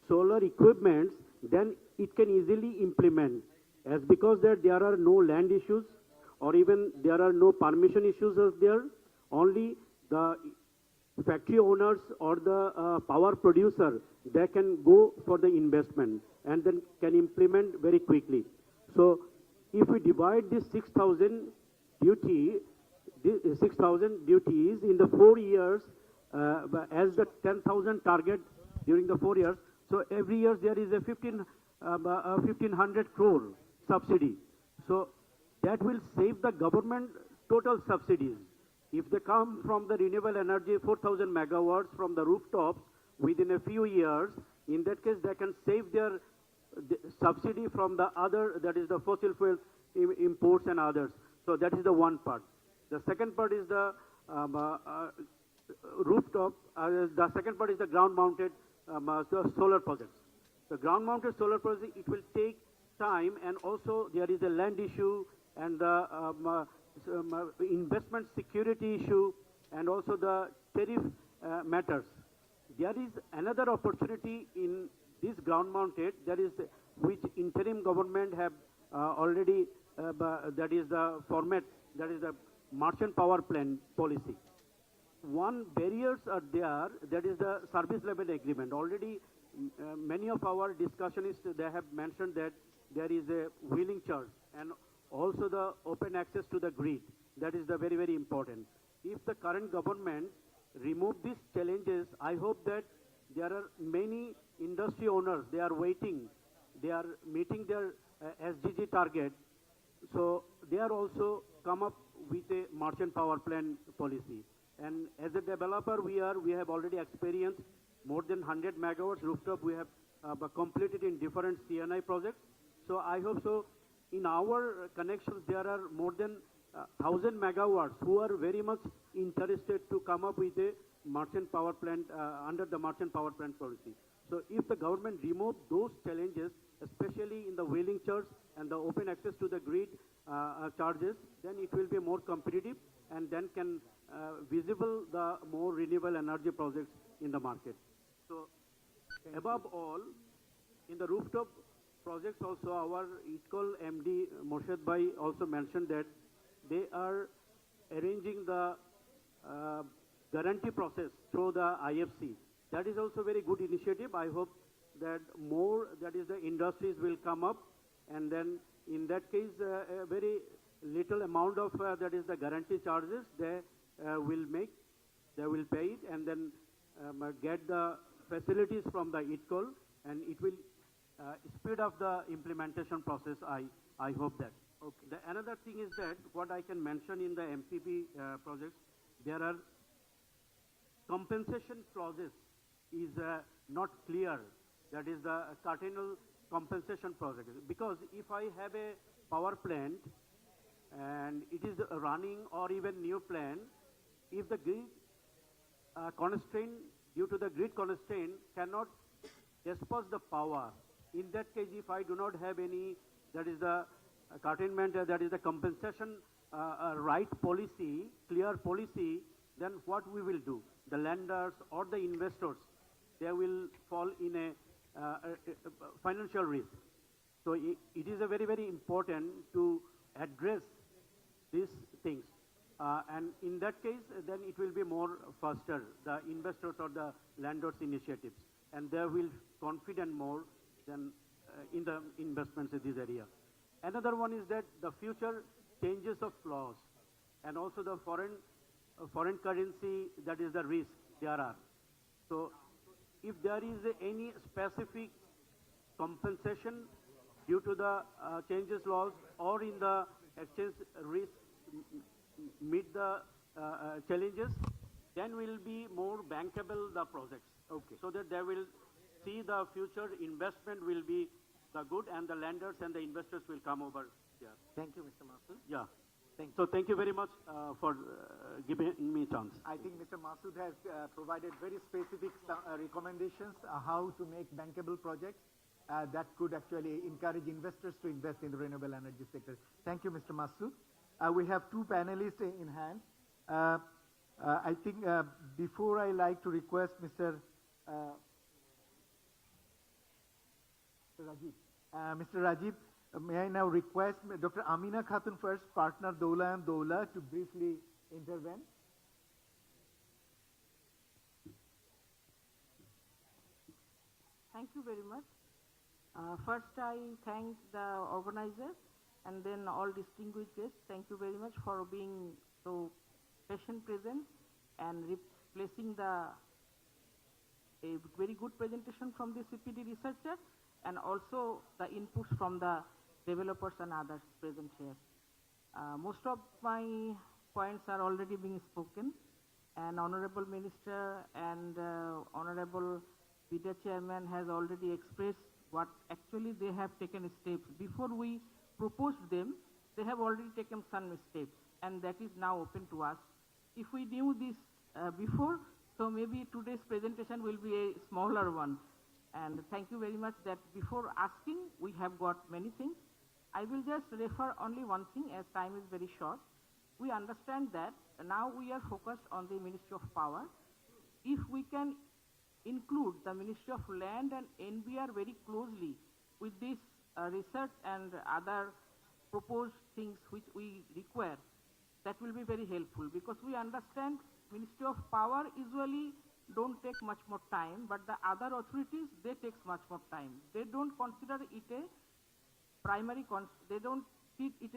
solar equipments, then it can easily implement. As because that there are no land issues or even there are no permission issues as there, only the factory owners or the power producer, they can go for the investment and then can implement very quickly. So if we divide this 6,000 duty, 6,000 duties in the 4 years as the 10,000 target during the 4 years, so every year there is a 1,500 crore subsidy. So that will save the government total subsidies. If they come from the renewable energy, 4,000 megawatts from the rooftops within a few years, in that case they can save their subsidy from the other, that is the fossil fuel imports and others. So that is the one part. The second part is the rooftop. The second part is the ground-mounted solar projects. The ground-mounted solar project, it will take time, and also there is a land issue and the investment security issue and also the tariff matters. There is another opportunity in this ground-mounted, that is which interim government have already, that is the format, that is the merchant power plant policy. One barriers are there, that is the service level agreement. Already many of our discussionists, they have mentioned that there is a wheeling charge and also the open access to the grid. That is the very, very important. If the current government remove these challenges, I hope that there are many industry owners, they are waiting, they are meeting their SDG target. So they are also come up with a merchant power plant policy. And as a developer, we have already experienced more than 100 megawatts rooftop. We have completed in different CNI projects. So I hope so. In our connections, there are more than 1,000 megawatts who are very much interested to come up with a merchant power plant under the merchant power plant policy. So if the government remove those challenges, especially in the wheeling charge and the open access to the grid charges, then it will be more competitive and then can visible the more renewable energy projects in the market. So above all, in the rooftop projects also, our ITCOL MD Morshed Bhai also mentioned that they are arranging the guarantee process through the IFC. That is also very good initiative. I hope that more, that is the industries will come up, and then in that case a very little amount of that is the guarantee charges they will make, they will pay it and then get the facilities from the ITCOL, and it will speed up the implementation process. I hope that. Okay. The another thing is that what I can mention in the MPP projects, there are compensation clauses is not clear. That is the cardinal compensation project. Because if I have a power plant and it is running or even new plant, if the grid constraint, due to the grid constraint, cannot dispose the power, in that case, if I do not have any, that is the curtailment, that is the compensation right policy, clear policy, then what we will do? The lenders or the investors, they will fall in a financial risk. So it is a very, very important to address these things. And in that case, then it will be more faster, the investors or the landlords initiatives. And they will confident more than in the investments in this area. Another one is that the future changes of laws and also the foreign currency, that is the risk there are. So if there is any specific compensation due to the changes laws or in the exchange risk meet the challenges, then will be more bankable the projects. Okay. So that they will see the future investment will be the good, and the lenders and the investors will come over here. Thank you, Mr. Masood. Yeah. So thank you very much for giving me a chance. I think Mr. Masood has provided very specific recommendations how to make bankable projects that could actually encourage investors to invest in the renewable energy sector. Thank you, Mr. Masood. We have two panelists in hand. I think before I like to request Mr. Rajiv. Mr. Rajiv, may I now request Dr. Amina Khatun first, partner Doula and Doula, to briefly intervene? Thank you very much. First, I thank the organizers and then all distinguished guests. Thank you very much for being so patient present and replacing a very good presentation from the CPD researcher and also the inputs from the developers and others present here. Most of my points are already being spoken, and Honorable Minister and Honorable BIDA Chairman has already expressed what actually they have taken steps. Before we proposed them, they have already taken some steps, and that is now open to us. If we knew this before, so maybe today's presentation will be a smaller one. And thank you very much that before asking, we have got many things. I will just refer only one thing as time is very short. We understand that now we are focused on the Ministry of Power. If we can include the Ministry of Land and NBR very closely with this research and other proposed things which we require, that will be very helpful, because we understand Ministry of Power usually don't take much more time, but the other authorities, they take much more time. They don't consider it a primary, they don't treat it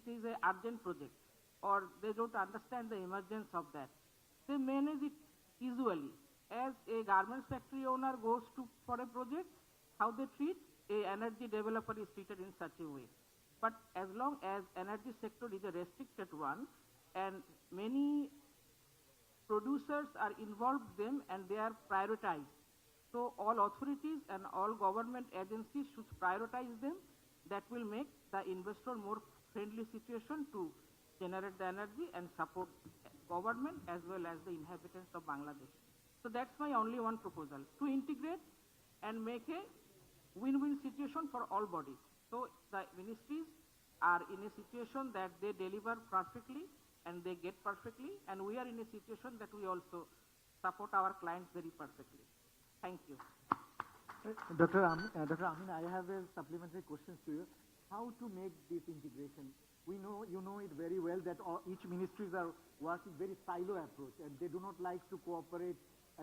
is a urgent project, or they don't understand the emergence of that. They manage it usually. As a garments factory owner goes for a project, how they treat, a energy developer is treated in such a way. But as long as energy sector is a restricted one, and many producers are involved them and they are prioritized. So all authorities and all government agencies should prioritize them. That will make the investor more friendly situation to generate the energy and support government as well as the inhabitants of Bangladesh. So that's my only one proposal, to integrate and make a win-win situation for all bodies. So the ministries are in a situation that they deliver perfectly and they get perfectly, and we are in a situation that we also support our clients very perfectly. Thank you. Dr. Amin, I have a supplementary question to you. How to make this integration? We know, you know it very well that each ministries are working very silo approach, and they do not like to cooperate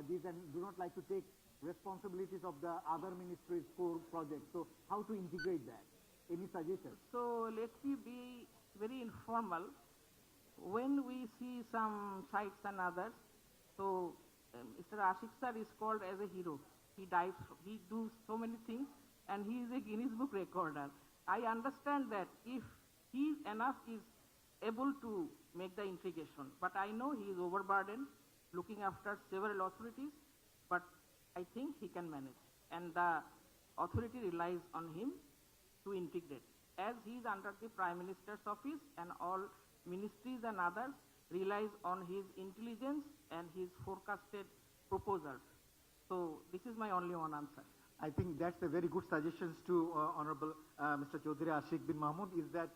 these and do not like to take responsibilities of the other ministries for projects. So how to integrate that? Any suggestions? So let me be very informal. When we see some sites and others, so Mr. Ashik sir is called as a hero. He dives, he does so many things, and he is a Guinness Book recorder. I understand that if he enough is able to make the integration, but I know he is overburdened, looking after several authorities, but I think he can manage, and the authority relies on him to integrate. As he is under the Prime Minister's office, and all ministries and others relies on his intelligence and his forecasted proposals. So this is my only one answer. I think that's a very good suggestion to Honorable Mr. Chaudhary Ashik bin Mahmood, is that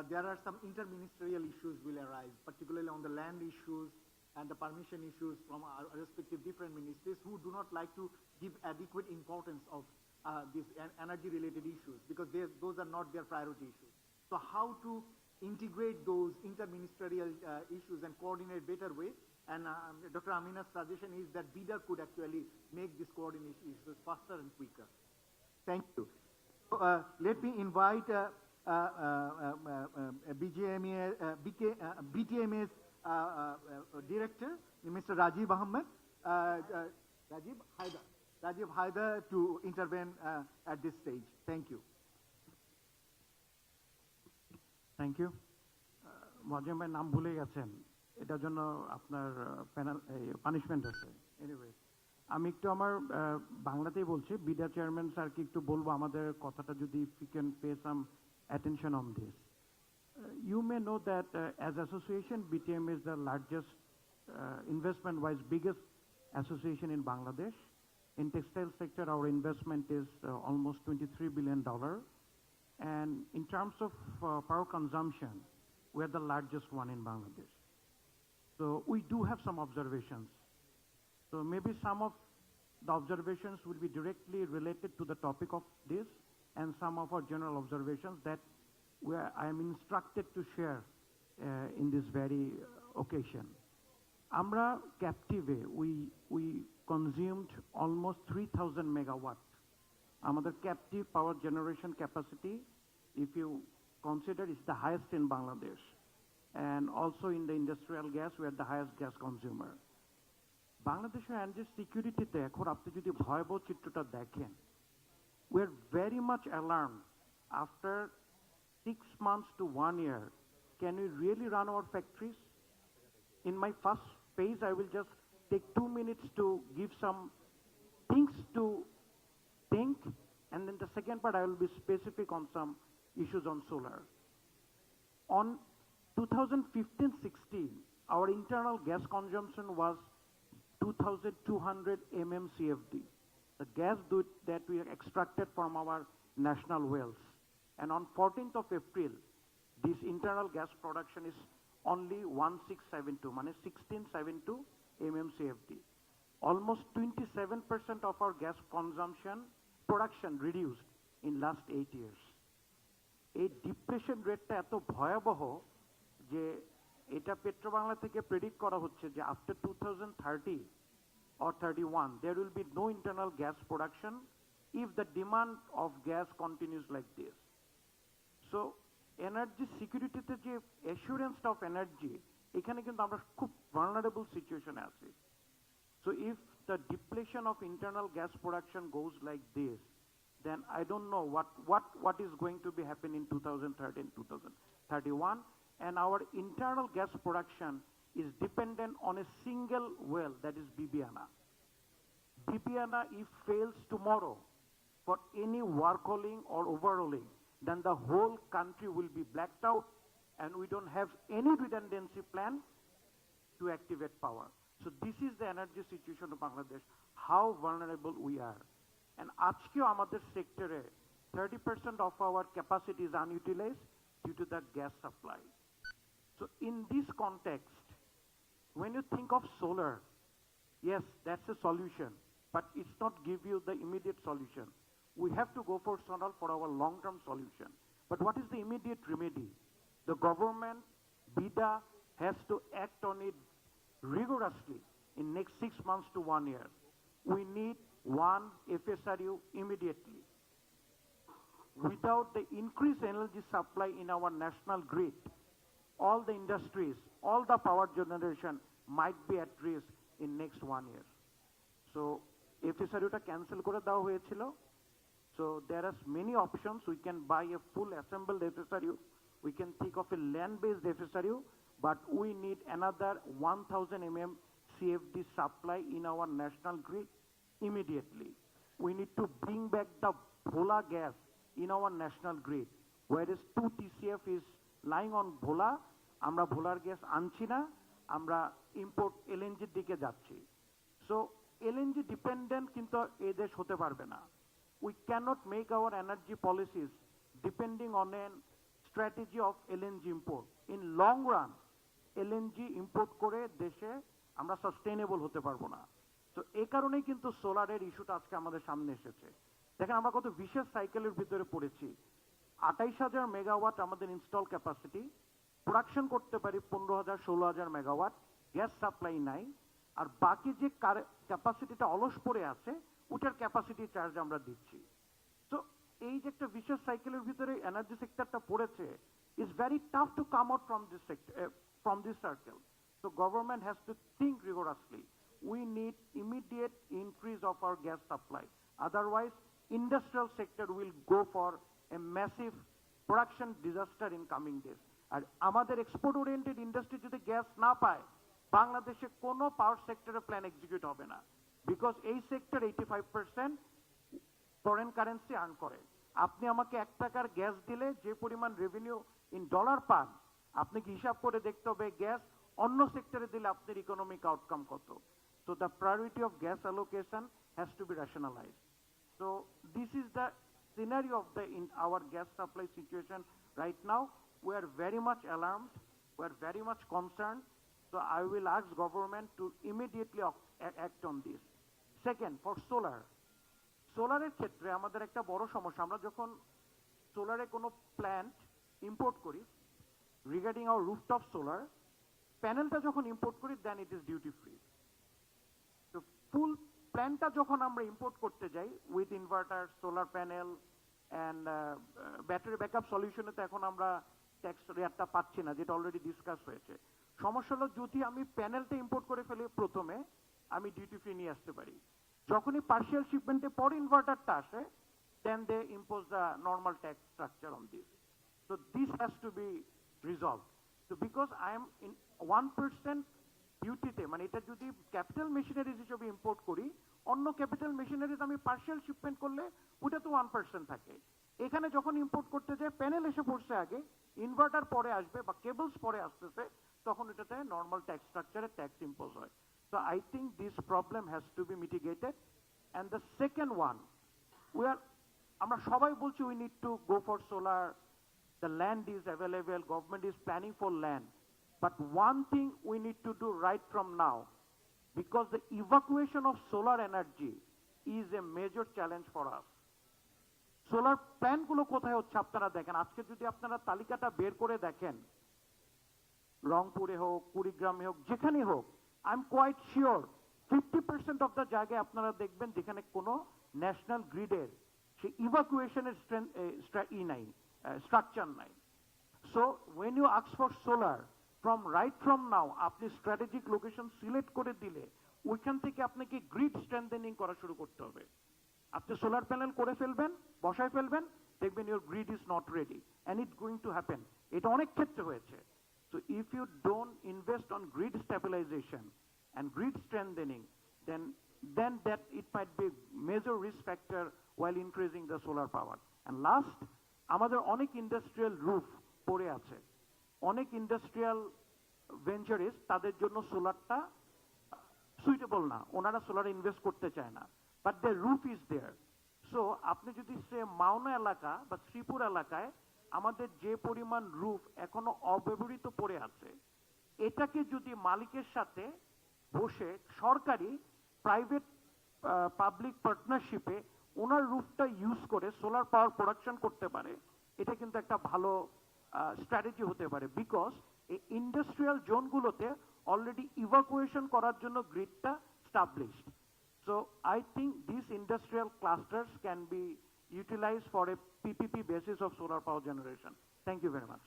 there are some interministerial issues will arise, particularly on the land issues and the permission issues from our respective different ministries who do not like to give adequate importance of these energy-related issues, because those are not their priority issues. So how to integrate those interministerial issues and coordinate better way? And Dr. Amina's suggestion is that BIDA could actually make this coordination issues faster and quicker. Thank you. So, let me invite BTMA's director, Mr. Rajiv Ahmed, Rajiv Haidar to intervene at this stage. Thank you. Thank you Mahajan ভাই নাম ভুলে গেছেন, এটার জন্য আপনার punishment আছে। Anyway আমি একটু আমার বাংলাতেই বলছি, বিডা চেয়ারম্যান স্যারকে একটু বলবো আমাদের কথাটা যদি if you can pay some attention on this. You may know that as association, BTM is the largest investment-wise biggest association in Bangladesh. In textile sector, our investment is almost $23 billion. And in terms of power consumption, we are the largest one in Bangladesh. So we do have some observations. So maybe some of the observations will be directly related to the topic of this. and some of our general observations that I am instructed to share in this very occasion. Amra captive, we consumed almost 3,000 megawatt. Amader captive power generation capacity, if you consider, is the highest in Bangladesh. And also in the industrial gas, we are the highest gas consumer. বাংলাদেশের energy সিকিউরিটিতে এখন আপনি যদি ভয়াবহ চিত্রটা দেখেন, we are very much alarmed. After 6 months to 1 year, can we really run our factories? In my first page, I will just take 2 minutes to give some things to think, and then the second part I will be specific on some issues on solar. On 2015-16, our internal gas consumption was 2,200 mmCFD, the gas that we extracted from our national wells. And on 14th of April, this internal gas production is only 1672, মানে 1672 mmCFD. Almost 27% of our gas production reduced in last 8 years. এই depression রেটটা এত ভয়াবহ যে এটা পেট্রোবাংলা থেকে predict করা হচ্ছে যে after 2030 or 31 there will be no internal gas production if the demand of gas continues like this. So energy security তে যে assurance of energy এখানে কিন্তু আমরা খুব vulnerable situation এ আছি. So if the depletion of internal gas production goes like this, then I don't know what is going to be happen in 2030 2031. And our internal gas production is dependent on a single well, that is Bibiana. Bibiana, if fails tomorrow for any workhauling or overhauling, then the whole country will be blacked out, and we don't have any redundancy plan to activate power. So this is the energy situation of Bangladesh, how vulnerable we are. And আজকেও আমাদের সেক্টরে 30% of our capacity is unutilized due to the gas supply. So in this context, when you think of solar, yes, that's a solution, but it's not give you the immediate solution. We have to go for solar for our long-term solution. But what is the immediate remedy? The government, BIDA, has to act on it rigorously in next 6 months to 1 year. We need one FSRU immediately. Without the increased energy supply in our national grid, all the industries, all the power generation might be at risk in next 1 year. So FSRUটা cancel করে দেওয়া হয়েছিল. So there are many options. We can buy a full assembled FSRU. We can think of a land-based FSRU, but we need another 1,000 mmCFD supply in our national grid immediately. We need to bring back the Bhola gas in our national grid, whereas 2 TCF is lying on Bhola. আমরা ভোলার gas আনছি না, আমরা import এলএনজির দিকে যাচ্ছি. So LNG dependent কিন্তু এই দেশ হতে পারবে না. We cannot make our energy policies depending on a strategy of LNG import. In long run, LNG import করে দেশে আমরা সাস্টেইনেবল হতে পারবো না. তো এই কারণেই কিন্তু সোলারের ইস্যুটা আজকে আমাদের সামনে এসেছে. দেখেন আমরা কত বিশেষ সাইকেলের ভিতরে পড়েছি. 28,000 মেগাওয়াট আমাদের ইনস্টল ক্যাপাসিটি, প্রোডাকশন করতে পারি 15,000 16,000 মেগাওয়াট, গ্যাস সাপ্লাই নাই, আর বাকি যে ক্যাপাসিটিটা অলস পড়ে আছে ওটার ক্যাপাসিটি চার্জ আমরা দিচ্ছি. তো এই যে একটা বিশেষ সাইকেলের ভিতরে এনার্জি সেক্টরটা পড়েছে, is very tough to come out from this sector, from this circle. So government has to think rigorously. We need immediate increase of our gas supply. Otherwise, industrial sector will go for a massive production disaster in coming days. আর আমাদের export oriented industry যদি gas না পায়, বাংলাদেশে কোনো পাওয়ার সেক্টরে plan execute হবে না. Because এই সেক্টর 85% ফরেন কারেন্সি আর্ন করে. আপনি আমাকে 1 টাকার গ্যাস দিলে যে পরিমাণ রেভিনিউ ইন ডলার পান, আপনাকে হিসাব করে দেখতে হবে গ্যাস অন্য সেক্টরে দিলে আপনার ইকোনমিক আউটকাম কত. So the priority of gas allocation has to be rationalized. So this is the scenario of our gas supply situation right now. We are very much alarmed. We are very much concerned. So I will ask government to immediately act on this. Second, for solar. সোলারের ক্ষেত্রে আমাদের একটা বড় সমস্যা, আমরা যখন সোলারে কোনো প্ল্যান্ট ইম্পোর্ট করি, রিগার্ডিং আওয়ার রুফটপ সোলার প্যানেলটা যখন ইম্পোর্ট করি then it is duty free. তো ফুল প্ল্যান্টটা যখন আমরা ইম্পোর্ট করতে যাই with inverter, solar panel and battery backup সলিউশনে, তো এখন আমরা ট্যাক্স রেটটা পাচ্ছি না, যেটা অলরেডি ডিসকাস হয়েছে। সমস্যা হলো যদি আমি প্যানেলটা ইম্পোর্ট করে ফেলি প্রথমে, আমি ডিউটি ফ্রি নিয়ে আসতে পারি। যখনই পার্শিয়াল শিপমেন্টে পর ইনভার্টারটা আসে, then they impose the normal tax structure on this. So this has to be resolve. তো বিকজ আই এম ইন 1% ডিউটিতে, মানে এটা যদি ক্যাপিটাল মেশিনারিজ হিসেবে ইম্পোর্ট করি, অন্য ক্যাপিটাল মেশিনারিজ আমি পার্শিয়াল শিপমেন্ট করলে ওটা তো 1% থাকে। এখানে যখন ইম্পোর্ট করতে যায় প্যানেল এসে পড়ছে আগে, ইনভার্টার পরে আসবে বা কেবলস পরে আসতেছে, তখন এটাতে নর্মাল ট্যাক্স স্ট্রাকচারে ট্যাক্স ইম্পোজ হয়। So I think this problem has to be mitigated. And the second one, আমরা সবাই বলছি we need to go for solar, the land is available, government is planning for land. But one thing we need to do right from now, because the evacuation of solar energy is a major challenge for us. Solar প্ল্যান্টগুলো কোথায় হচ্ছে আপনারা দেখেন, আজকে যদি আপনারা তালিকাটা বের করে দেখেন, রংপুরে হোক, কুড়িগ্রামে হোক, যেখানে হোক, I am quite sure 50% of the জায়গায় আপনারা দেখবেন যেখানে কোনো ন্যাশনাল গ্রিডের সেই ইভাকুয়েশনের স্ট্রাকচার নাই। So when you ask for solar, from now আপনি স্ট্র্যাটেজিক লোকেশন সিলেক্ট করে দিলে ওইখান থেকে আপনাকে গ্রিড স্ট্রেংথেনিং করা শুরু করতে হবে। আপনি সোলার প্যানেল করে ফেলবেন, বসায় ফেলবেন, দেখবেন your grid is not ready, and it going to happen. এটা অনেক ক্ষেত্রে হয়েছে। So if you don't invest on grid stabilization and grid strengthening, then that it might be a major risk factor while increasing the solar power. And last, আমাদের অনেক industrial roof পড়ে আছে, অনেক industrial ভেঞ্চারিস, তাদের জন্য সোলারটা সুইটেবল না, ওনারা solar invest করতে চায় না, but the roof is there. So আপনি যদি সে মাওনা এলাকা বা শ্রীপুর এলাকায় আমাদের যে পরিমাণ রুফ এখনো অব্যবহৃত পড়ে আছে, এটাকে যদি মালিকের সাথে বসে সরকারি প্রাইভেট পাবলিক পার্টনারশিপে ওনার রুফটা ইউজ করে সোলার পাওয়ার প্রোডাকশন করতে পারে, এটা কিন্তু একটা ভালো স্ট্র্যাটেজি হতে পারে। বিকজ এই ইন্ডাস্ট্রিয়াল জোনগুলোতে অলরেডি ইভাকুয়েশন করার জন্য গ্রিডটা established. So I think this industrial clusters can be utilized for a PPP basis of solar power generation. Thank you very much.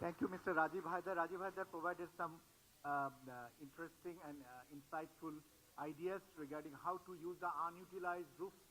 Thank you, Mr. Rajiv Haidar. Rajiv Haidar provided some interesting and insightful ideas regarding how to use the unutilized roofs